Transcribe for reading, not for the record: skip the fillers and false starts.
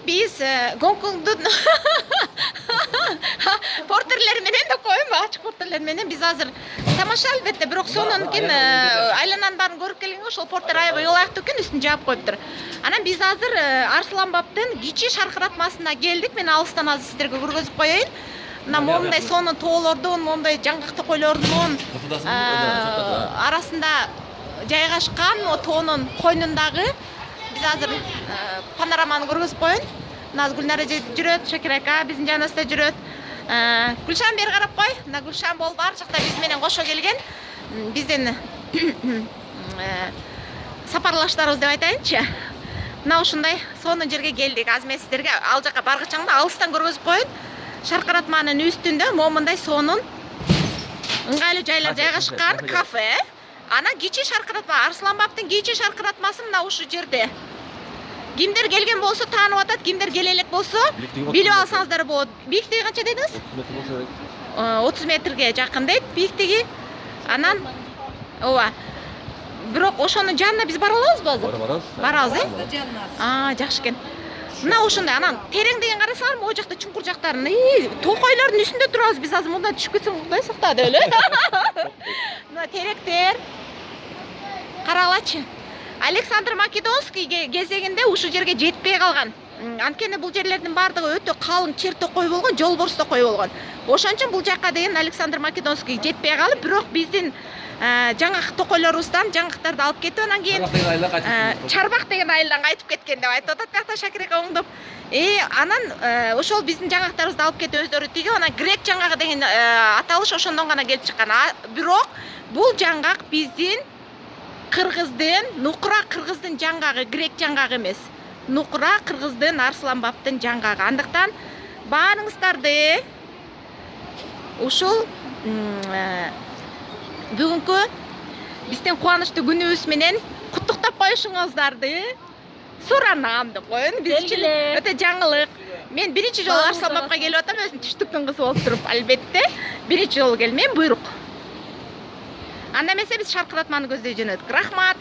Biz Gongkong'da porterler menen de koyma, açık porterler menen biz hazır tamaşa albatta, biroq sonun kin aylanan bарын көрүп келген ошол портер аябай ылайыктуу экен, үстүн жаап коюптур. Анан biz азыр Арсланбоптун кичи шаркыратмасына келдик. Мен алыстан азыр сиздерге көргөзүп коеюн. Мына момундай сонун тоолордун, момундай жаңгак токойлордун арасында жайгашкан тоонун койнундагы biz hazır panoramаны көргөзүп коеюн. Наз Гүлнара жүрөт, Шакир ака биздин жаныбызда жүрөт. Гүлшан бери карап кой. Мына Гүлшан болуп ар жакта биз менен кошо келген. Биздин сапарлаштарыбыз деп айтайынчы. Мына ушундай сонун жерге келдик. Азыр мен сиздерге ал жака баргычаңда алыстан көргөзүп коеюн. Шаркыратманын үстүндө момундай сонун ыңгайлуу жайлар жайгашкан кафе. Анан кичи шаркыратма, Арсланбоптун кичи шаркыратмасы мына ушу жерде. Кимдер келген болсо таанып атат, кимдер келе элек болсо билип алсаңыздар болот. Бийиктиги канча дедиңиз? 30 метрге жакын дейт бийиктиги. Анан ооба. Бирок ошонун жанына биз бара алабызбы азыр? Барабыз, жакшы экен. Мына ушундай, анан терең деген карасаңар, могу жакта чуңкур жактарын, токойлордун үстүндө турабыз. Биз азыр мындан түшүп кетсек кудай сактады эле. Мына теректер. Карагылачы. Александр Македонский кезегинде ушу жерге жетпей калган. Анткени бул жерлердин бардыгы өтө калың чер токой болгон, жолборс токой болгон. Ошон үчүн бул жакка деген Александр Македонский жетпей калып, бирок биздин жаңак токойлорубуздан жаңактарды алып кетип, анан кийин Чарбак деген айылдан кайтып кеткен деп айтып атат. Бияқта Шакир ака оңдоп. Анан ошол биздин жаңактарыбызды алып кетип өздөрү тиги, анан грек жаңгагы деген аталыш ошондон гана келип чыккан. Бирок бул жаңгак биздин Кыргыздын, Нукура Кыргыздын жаңгагы, грек жаңгагы эмес. Нукура Кыргыздын Арсланбоптун жаңгагы. Андыктан баарыңыздарды ушул бүгүнкү биздин кубанычтуу күнүбүз менен куттуктап коюшуңуздарды суранам деп коеюн. Биз үчүн өтө жаңылык. Мен биринчи жолу Арсланбопко келип атам, өзүм түштүктүн кызы болуп туруп, албетте. Биринчи жолу келмен, буйрук. Анда эмесе биз шаркыратманы көздөй жөнөдүк. Рахмат.